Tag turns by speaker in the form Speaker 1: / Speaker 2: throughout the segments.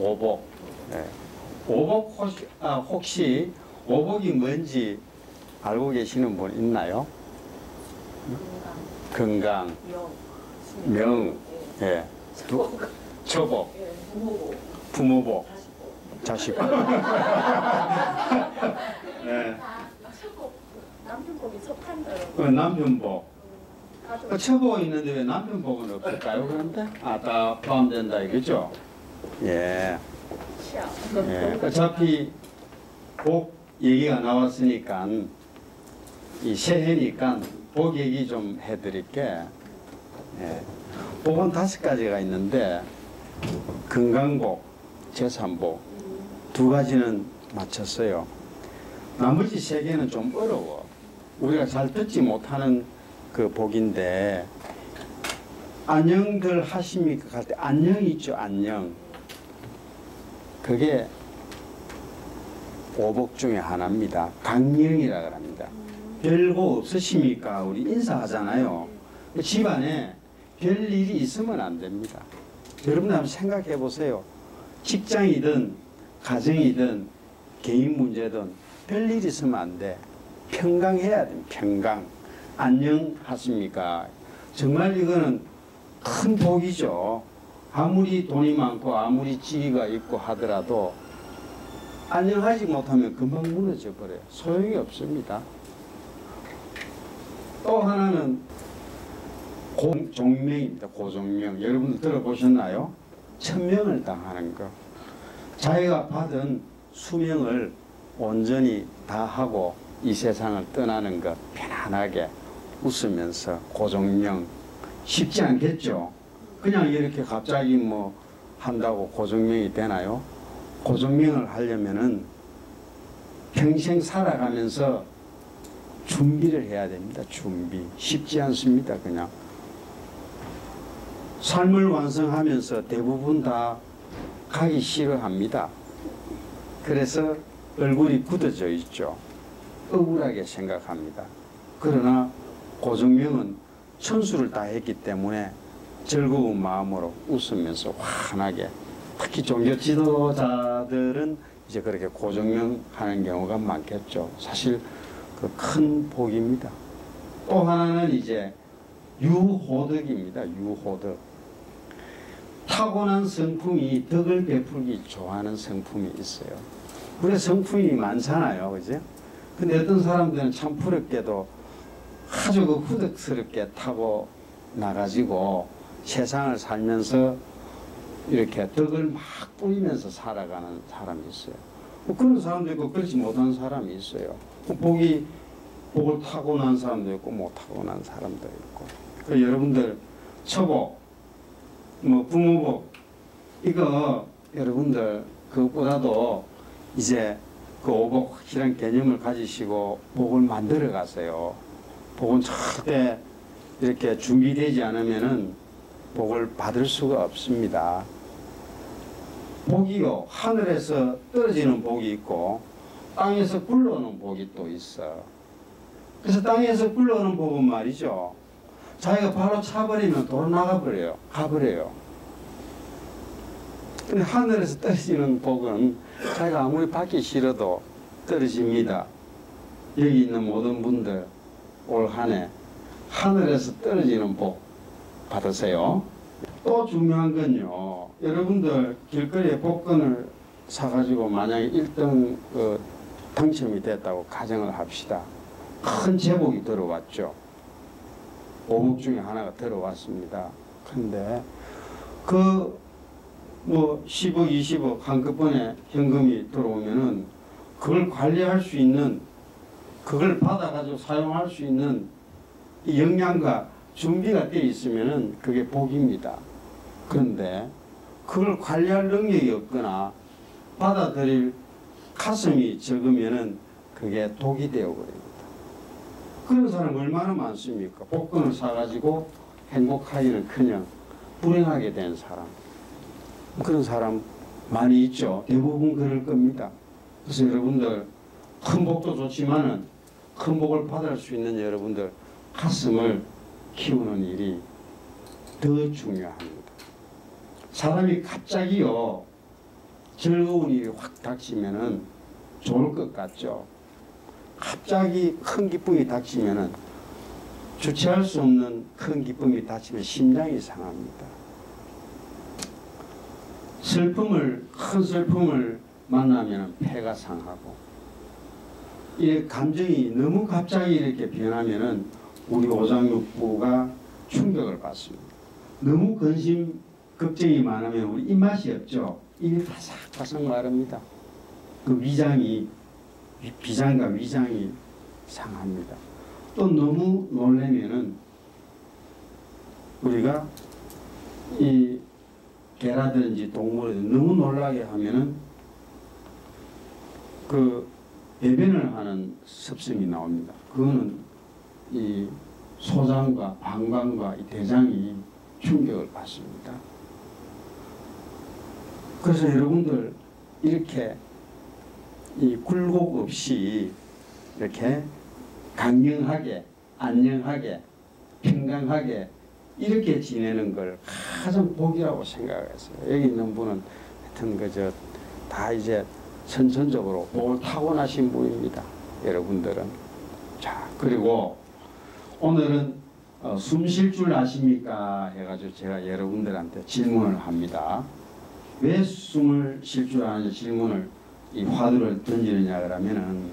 Speaker 1: 오복. 예. 오복 혹시 오복이 뭔지 알고 계시는 분 있나요? 건강, 명, 예. 처복, 부모복, 자식복. 예.
Speaker 2: 남편복이 속한다고.
Speaker 1: 남편복. 처복 있는데 왜 남편복은 없을까요? 그런데 다 포함된다 이거죠? 예. 예. 어차피 복 얘기가 나왔으니까 이 새해니까 복 얘기 좀 해드릴게. 예. 복은 5가지가 있는데 건강복, 재산복 2가지는 맞췄어요. 나머지 3개는 좀 어려워. 우리가 잘 듣지 못하는 그 복인데 안녕들 하십니까? 할 때 안녕 있죠. 안녕. 그게 오복 중에 하나입니다. 강령이라고 합니다. 별거 없으십니까? 우리 인사하잖아요. 집안에 별일이 있으면 안 됩니다. 여러분 한번 생각해 보세요. 직장이든 가정이든 개인 문제든 별일 있으면 안 돼. 평강해야 돼. 평강. 안녕하십니까? 정말 이거는 큰 복이죠. 아무리 돈이 많고 아무리 지위가 있고 하더라도 안녕하지 못하면 금방 무너져 버려요. 소용이 없습니다. 또 하나는 고종명입니다. 고종명. 여러분들 들어보셨나요? 천명을 당하는 거. 자기가 받은 수명을 온전히 다하고 이 세상을 떠나는 것 편안하게 웃으면서 고종명. 쉽지 않겠죠? 그냥 이렇게 갑자기 뭐 한다고 고종명이 되나요? 고종명을 하려면은 평생 살아가면서 준비를 해야 됩니다. 준비. 쉽지 않습니다. 그냥. 삶을 완성하면서 대부분 다 가기 싫어합니다. 그래서 얼굴이 굳어져 있죠. 억울하게 생각합니다. 그러나 고종명은 천수를 다 했기 때문에 즐거운 마음으로 웃으면서 환하게, 특히 종교 지도자들은 이제 그렇게 고종명 하는 경우가 많겠죠. 사실 그 큰 복입니다. 또 하나는 이제 유호덕입니다. 유호덕. 타고난 성품이 덕을 베풀기 좋아하는 성품이 있어요. 우리 성품이 많잖아요. 그죠? 근데 어떤 사람들은 참 부럽게도 아주 그 후덕스럽게 타고 나가지고 세상을 살면서 이렇게 덕을 막 뿌리면서 살아가는 사람이 있어요. 뭐 그런 사람도 있고 그렇지 못한 사람이 있어요. 복을 타고난 사람도 있고 못 타고난 사람도 있고. 그 여러분들 처복, 뭐 부모복, 이거 여러분들 그것보다도 이제 그 오복이란 개념을 가지시고 복을 만들어 가세요. 복은 절대 이렇게 준비되지 않으면은 복을 받을 수가 없습니다. 복이요, 하늘에서 떨어지는 복이 있고 땅에서 굴러오는 복이 또 있어. 그래서 땅에서 굴러오는 복은 말이죠, 자기가 바로 차버리면 도로 나가버려요. 가버려요. 근데 하늘에서 떨어지는 복은 자기가 아무리 받기 싫어도 떨어집니다. 여기 있는 모든 분들 올 한 해 하늘에서 떨어지는 복 받으세요. 또 중요한 건요, 여러분들 길거리에 복권을 사가지고 만약에 1등 당첨이 됐다고 가정을 합시다. 큰 제복이 들어왔죠. 오복 중에 하나가 들어왔습니다. 근데 뭐 10억, 20억 한꺼번에 현금이 들어오면은 그걸 관리할 수 있는, 그걸 받아가지고 사용할 수 있는 이 역량과 준비가 되어 있으면은 그게 복입니다. 그런데 그걸 관리할 능력이 없거나 받아들일 가슴이 적으면은 그게 독이 되어버립니다. 그런 사람 얼마나 많습니까? 복권을 사가지고 행복하기는커녕 불행하게 된 사람. 그런 사람 많이 있죠. 대부분 그럴 겁니다. 그래서 여러분들 큰 복도 좋지만은 큰 복을 받을 수 있는 여러분들 가슴을 키우는 일이 더 중요합니다. 사람이 갑자기요 즐거운 일이 확 닥치면은 좋을 것 같죠. 갑자기 큰 기쁨이 닥치면은 주체할 수 없는 큰 기쁨이 닥치면 심장이 상합니다. 큰 슬픔을 만나면 폐가 상하고, 이 감정이 너무 갑자기 이렇게 변하면은 우리 오장육부가 충격을 받습니다. 너무 근심 걱정이 많으면 우리 입맛이 없죠. 입이 바삭바삭 마릅니다. 그 비장과 위장이 상합니다. 또 너무 놀라면은 우리가 이 개라든지 동물을 너무 놀라게 하면은 그 배변을 하는 습성이 나옵니다. 그거는 이 소장과 방광과 이 대장이 충격을 받습니다. 그래서 여러분들 이렇게 이 굴곡 없이 이렇게 강경하게, 안녕하게, 평강하게 이렇게 지내는 걸 가장 복이라고 생각했어요. 여기 있는 분은 하여튼 그저 다 이제 선천적으로 복을 타고나신 분입니다. 여러분들은. 자, 그리고 오늘은 숨 쉴 줄 아십니까? 해가지고 제가 여러분들한테 질문을 합니다. 왜 숨을 쉴 줄 아는지 질문을 이 화두를 던지느냐 그러면은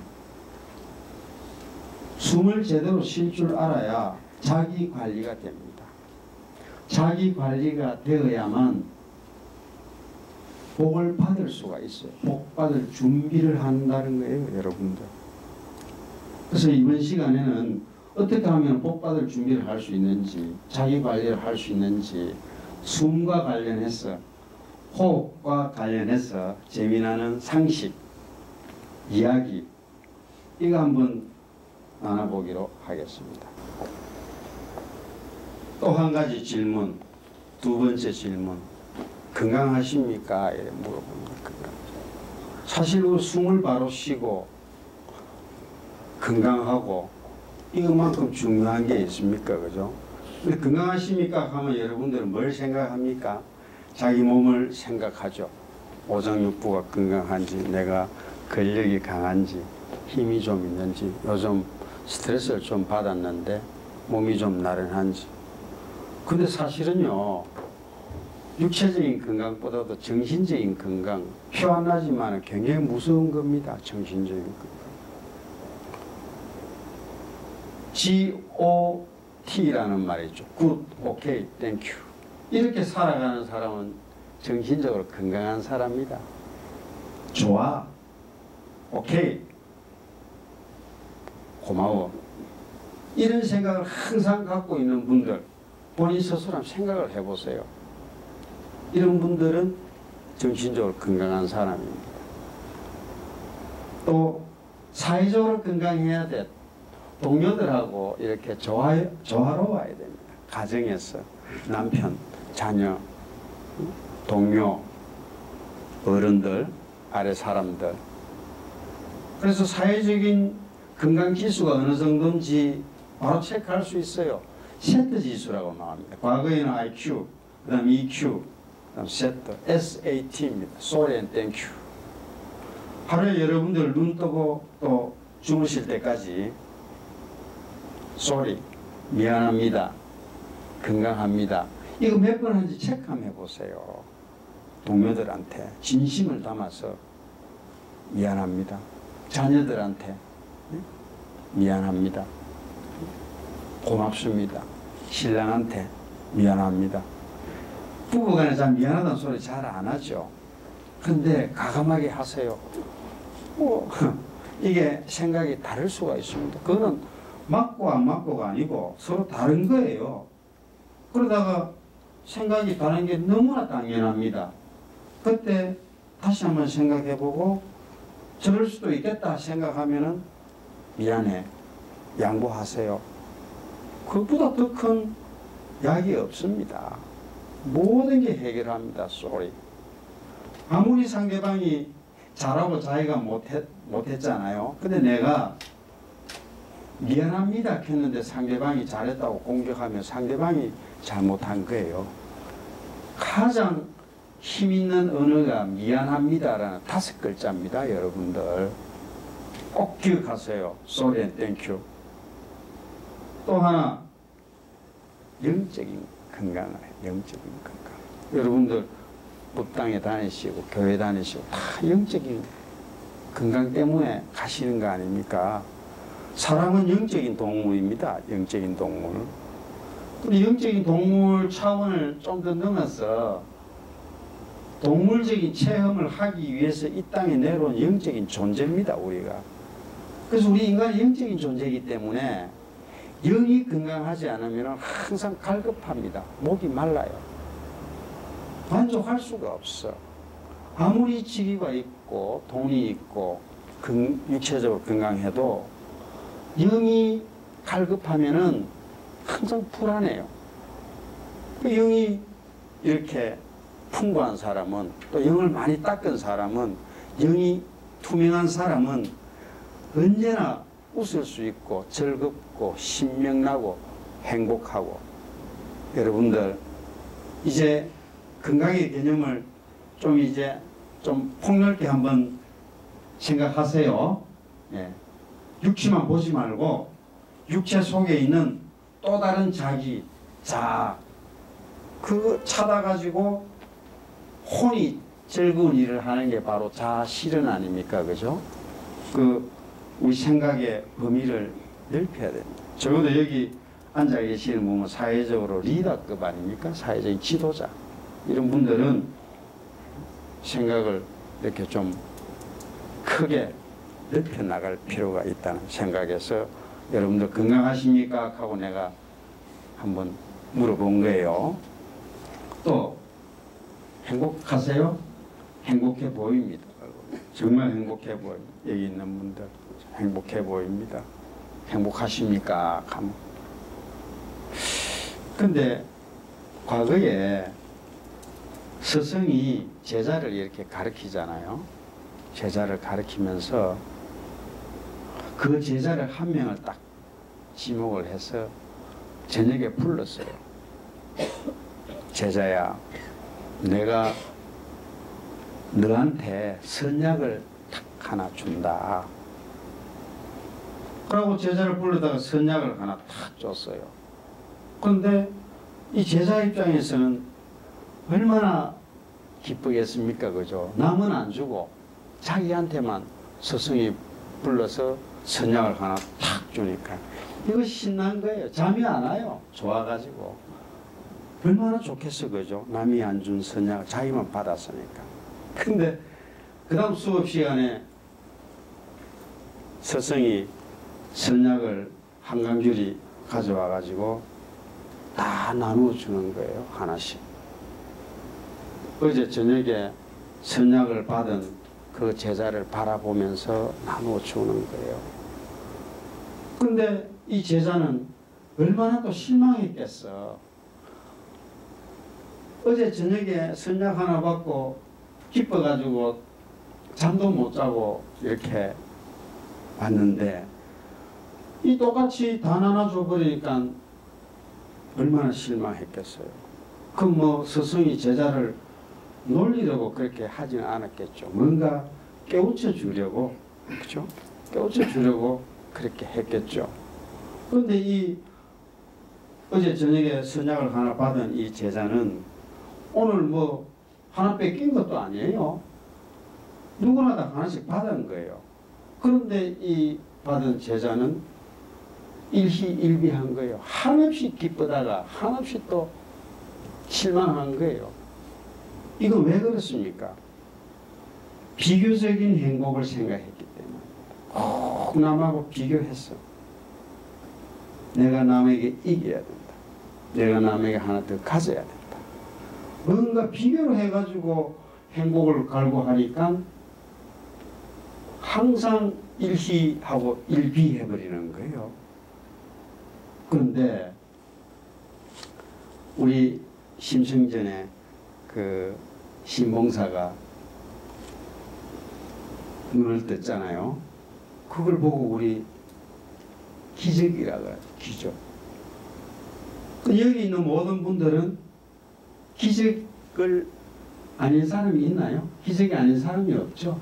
Speaker 1: 숨을 제대로 쉴 줄 알아야 자기 관리가 됩니다. 자기 관리가 되어야만 복을 받을 수가 있어요. 복 받을 준비를 한다는 거예요, 여러분들. 그래서 이번 시간에는 어떻게 하면 복 받을 준비를 할 수 있는지, 자기 관리를 할 수 있는지, 숨과 관련해서, 호흡과 관련해서 재미나는 상식, 이야기, 이거 한번 나눠보기로 하겠습니다. 또 한 가지 질문, 두 번째 질문. 건강하십니까? 이렇게 물어봅니다. 사실 그 숨을 바로 쉬고 건강하고 이것만큼 중요한 게 있습니까? 그죠? 근데 건강하십니까? 하면 여러분들은 뭘 생각합니까? 자기 몸을 생각하죠. 오장육부가 건강한지, 내가 근력이 강한지, 힘이 좀 있는지, 요즘 스트레스를 좀 받았는데 몸이 좀 나른한지. 근데 사실은요, 육체적인 건강보다도 정신적인 건강, 표현하지만 굉장히 무서운 겁니다. 정신적인 건강. GOT라는 말이죠. Good, OK, Thank you. 이렇게 살아가는 사람은 정신적으로 건강한 사람이다. 좋아, 오케이, 고마워. 이런 생각을 항상 갖고 있는 분들, 본인 스스로 한번 생각을 해보세요. 이런 분들은 정신적으로 건강한 사람입니다. 또 사회적으로 건강해야 돼. 동료들하고 이렇게 조화로워야 됩니다. 가정에서 남편, 자녀, 동료, 어른들, 아래 사람들. 그래서 사회적인 건강 지수가 어느 정도인지 바로 체크할 수 있어요. 세트 지수라고 나옵니다. 과거에는 IQ, 그 다음 EQ, 그 다음 세트, SAT입니다. Sorry and Thank you. 하루에 여러분들 눈 뜨고 또 주무실 때까지 Sorry, 미안합니다, 건강합니다. 이거 몇 번 하는지 체크 한번 해보세요. 동료들한테 진심을 담아서 미안합니다. 자녀들한테 미안합니다. 고맙습니다. 신랑한테 미안합니다. 부부간에 잘 미안하다는 소리 잘 안 하죠. 근데 과감하게 하세요. 이게 생각이 다를 수가 있습니다. 그거는 맞고 안 맞고가 아니고 서로 다른 거예요. 그러다가 생각이 다른 게 너무나 당연합니다. 그때 다시 한번 생각해보고 저럴 수도 있겠다 생각하면은 미안해, 양보하세요. 그것보다 더 큰 약이 없습니다. 모든 게 해결합니다. Sorry. 아무리 상대방이 잘하고 자기가 못했잖아요. 근데 내가 미안합니다 했는데 상대방이 잘했다고 공격하면 상대방이 잘못한 거예요. 가장 힘 있는 언어가 미안합니다라는 5글자입니다. 여러분들 꼭 기억하세요. Sorry and thank you. 또 하나, 영적인 건강을 해요. 영적인 건강. 여러분들 법당에 다니시고 교회 다니시고 다 영적인 건강 때문에 가시는 거 아닙니까? 사람은 영적인 동물입니다. 영적인 동물. 우리 영적인 동물 차원을 좀 더 넘어서 동물적인 체험을 하기 위해서 이 땅에 내려온 영적인 존재입니다. 우리가. 그래서 우리 인간이 영적인 존재이기 때문에 영이 건강하지 않으면 항상 갈급합니다. 목이 말라요. 만족할 수가 없어. 아무리 지위가 있고 돈이 있고 육체적으로 건강해도 영이 갈급하면은 항상 불안해요. 그 영이 이렇게 풍부한 사람은, 또 영을 많이 닦은 사람은, 영이 투명한 사람은 언제나 웃을 수 있고 즐겁고 신명나고 행복하고. 여러분들 이제 건강의 개념을 좀 폭넓게 한번 생각하세요. 예. 육체만 보지 말고 육체 속에 있는 또 다른 자기, 자, 그거 찾아가지고 혼이 즐거운 일을 하는 게 바로 자아 실현 아닙니까? 그죠? 우리 생각의 범위를 넓혀야 됩니다. 적어도 여기 앉아 계시는 분은 사회적으로 리더급 아닙니까? 사회적인 지도자. 이런 분들은 생각을 이렇게 좀 크게 넓혀 나갈 필요가 있다는 생각에서 여러분들 건강하십니까? 하고 내가 한번 물어본 거예요. 또 행복하세요? 행복해 보입니다. 정말 행복해 보입니다. 여기 있는 분들 행복해 보입니다. 행복하십니까? 근데 과거에 스승이 제자를 이렇게 가르치잖아요. 제자를 가르치면서 그 제자를 한 명을 딱 지목을 해서 저녁에 불렀어요. 제자야, 내가 너한테 선약을 딱 하나 준다. 그러고 제자를 불러다가 선약을 하나 탁 줬어요. 그런데 이 제자 입장에서는 얼마나 기쁘겠습니까? 그죠? 남은 안 주고 자기한테만 스승이 불러서 선약을 하나 탁 주니까 이거 신난 거예요. 잠이 안 와요. 좋아가지고. 얼마나 좋겠어. 그죠? 남이 안 준 선약을 자기만 받았으니까. 근데 그 다음 수업 시간에 스승이 선약을 한 강줄이 가져와 가지고 다 나누어 주는 거예요. 하나씩. 어제 저녁에 선약을 받은 그 제자를 바라보면서 나누어 주는 거예요. 근데 이 제자는 얼마나 또 실망했겠어. 어제 저녁에 선약 하나 받고 기뻐가지고 잠도 못 자고 이렇게 왔는데 이 똑같이 다 나눠줘버리니까 얼마나 실망했겠어요. 그럼 뭐 스승이 제자를 놀리려고 그렇게 하지는 않았겠죠. 뭔가 깨우쳐 주려고, 그죠? 깨우쳐 주려고 그렇게 했겠죠. 그런데 이 어제 저녁에 선약을 하나 받은 이 제자는 오늘 뭐 하나 뺏긴 것도 아니에요. 누구나 다 하나씩 받은 거예요. 그런데 이 받은 제자는 일희일비한 거예요. 한없이 기쁘다가 한없이 또 실망한 거예요. 이건 왜 그렇습니까? 비교적인 행복을 생각했기 때문에 꼭 남하고 비교했어. 내가 남에게 이겨야 된다. 내가 남에게 하나 더 가져야 된다. 뭔가 비교를 해가지고 행복을 갈구하니까 항상 일희하고 일비해버리는 거예요. 그런데 우리 심승전에 그 신봉사가 눈을 떴잖아요. 그걸 보고 우리 기적이라고 하죠. 기적. 여기 있는 모든 분들은 기적을 아닌 사람이 있나요? 기적이 아닌 사람이 없죠.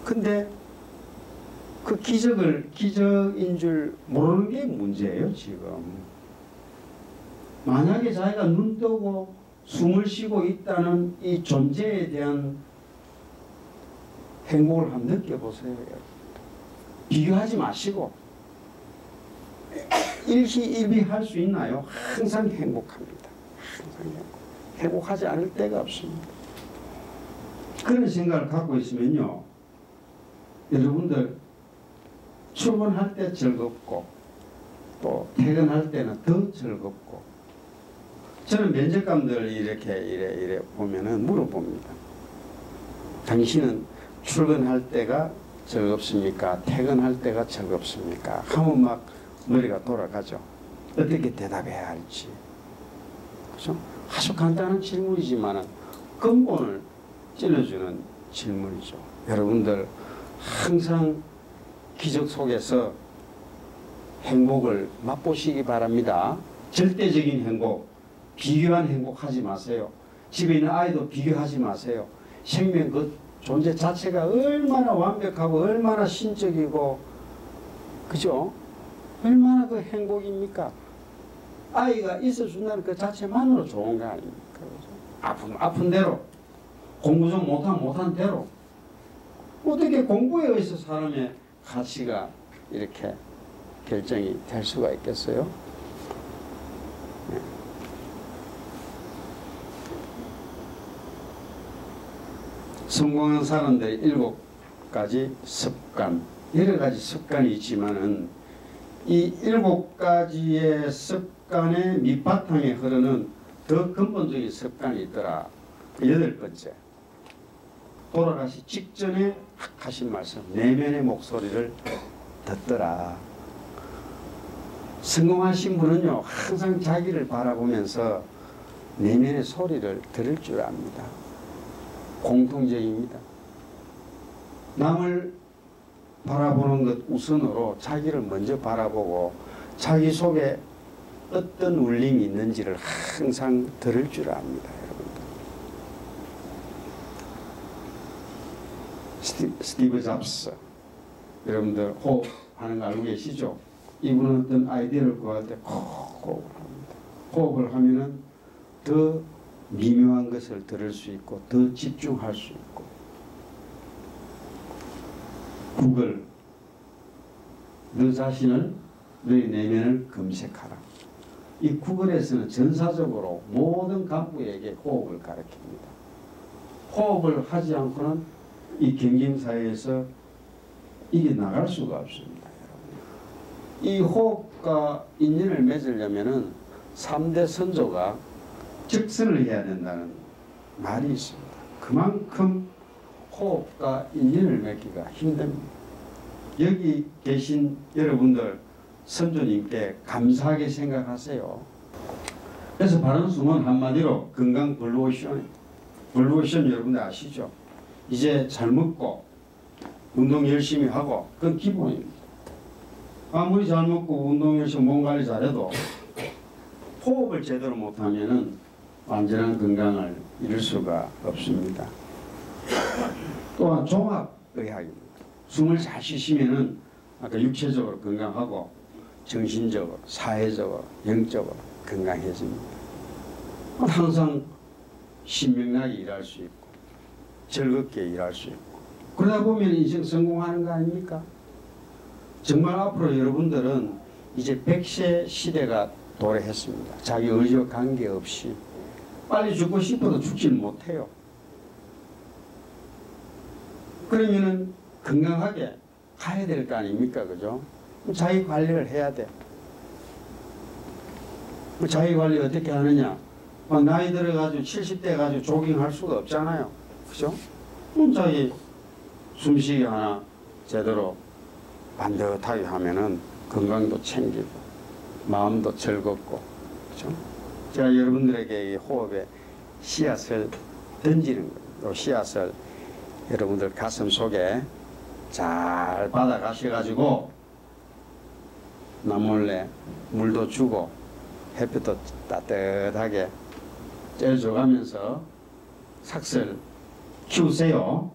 Speaker 1: 근데 그 기적인 줄 모르는 게 문제예요, 지금. 만약에 자기가 눈 뜨고 숨을 쉬고 있다는 이 존재에 대한 행복을 한번 느껴보세요. 비교하지 마시고 일희일비할 수 있나요? 항상 행복합니다. 항상 행복하지 않을 때가 없습니다. 그런 생각을 갖고 있으면요, 여러분들 출근할 때 즐겁고 또 퇴근할 때는 더 즐겁고. 저는 면접관들 이래 보면은 물어봅니다. 당신은 출근할 때가 즐겁습니까? 퇴근할 때가 즐겁습니까? 하면 막 머리가 돌아가죠. 어떻게 대답해야 할지. 그죠? 아주 간단한 질문이지만 근본을 찔러주는 질문이죠. 여러분들 항상 기적 속에서 행복을 맛보시기 바랍니다. 절대적인 행복, 비교한 행복하지 마세요. 집에 있는 아이도 비교하지 마세요. 생명 그 존재 자체가 얼마나 완벽하고 얼마나 신적이고, 그죠? 얼마나 그 행복입니까? 아이가 있어준다는 그 자체만으로 좋은 거 아닙니까? 그죠? 아픈 대로, 공부 좀 못한 대로. 어떻게 공부에 의해서 사람의 가치가 이렇게 결정이 될 수가 있겠어요? 네. 성공한 사람들의 7가지 습관, 여러 가지 습관이 있지만은 이 7가지의 습관의 밑바탕에 흐르는 더 근본적인 습관이 있더라. 8번째. 돌아가시 직전에 하신 말씀, 내면의 목소리를 듣더라. 성공하신 분은요, 항상 자기를 바라보면서 내면의 소리를 들을 줄 압니다. 공통적입니다. 남을 바라보는 것 우선으로 자기를 먼저 바라보고 자기 속에 어떤 울림이 있는지를 항상 들을 줄 압니다. 스티브 잡스, 여러분들 호흡하는 거 알고 계시죠? 이분은 어떤 아이디어를 구할 때 호흡을 합니다. 호흡을 하면은 더 미묘한 것을 들을 수 있고 더 집중할 수 있고. 구글, 너 자신을, 너의 내면을 검색하라. 이 구글에서는 전사적으로 모든 간부에게 호흡을 가르칩니다. 호흡을 하지 않고는 이 경쟁사회에서 이게 나갈 수가 없습니다. 이 호흡과 인연을 맺으려면은 3대 선조가 적선을 해야 된다는 말이 있습니다. 그만큼 호흡과 인연을 맺기가 힘듭니다. 여기 계신 여러분들 선조님께 감사하게 생각하세요. 그래서 바른 숨은 한마디로 건강 블루오션. 블루오션 여러분들 아시죠? 이제 잘 먹고 운동 열심히 하고 그건 기본입니다. 아무리 잘 먹고 운동 열심히 몸 관리 잘해도 호흡을 제대로 못하면은 완전한 건강을 이룰 수가 없습니다. 또한 종합의학입니다. 숨을 잘 쉬시면은 아까 육체적으로 건강하고 정신적으로, 사회적으로, 영적으로 건강해집니다. 항상 신명나게 일할 수 있고 즐겁게 일할 수 있고 그러다 보면 인생 성공하는 거 아닙니까? 정말 앞으로 여러분들은 이제 100세 시대가 도래했습니다. 자기 의지와 관계없이 빨리 죽고 싶어도 죽지는 못해요. 그러면은 건강하게 가야 될 거 아닙니까? 그죠? 자기 관리를 해야 돼. 자기 관리 어떻게 하느냐? 나이 들어가지고 70대 가지고 조깅할 수가 없잖아요. 그죠? 자기 숨쉬기 하나 제대로 반듯하게 하면은 건강도 챙기고 마음도 즐겁고, 그죠? 제가 여러분들에게 이 호흡에 씨앗을 던지는 거예요. 이 씨앗을 여러분들 가슴 속에 잘 받아 가셔가지고 남몰래 물도 주고 햇빛도 따뜻하게 쬐줘가면서 삭설 키우세요.